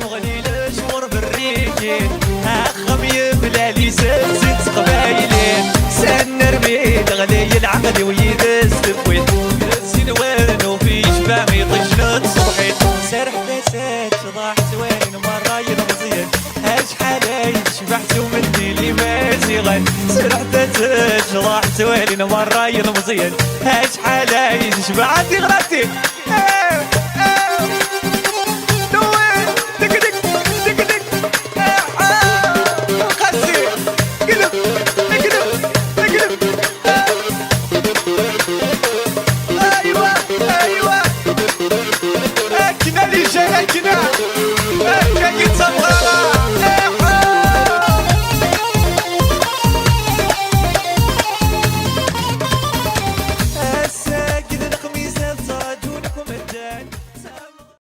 مغليل شمر بالريكين اخمي بلالي زيت قبايلين سنر بيد غلي العقل ويدس تفويت السنوان وفي شبامي طشلت صبحيت سرح بسات ضاع سوين مرة ينغزين اش حالي شبحت ومني لي ماشي غن سرح بسات ضاع سوين مرة ينغزين اش حالي شبعتي غلطي كنا اللي جاي كنا كنا كنت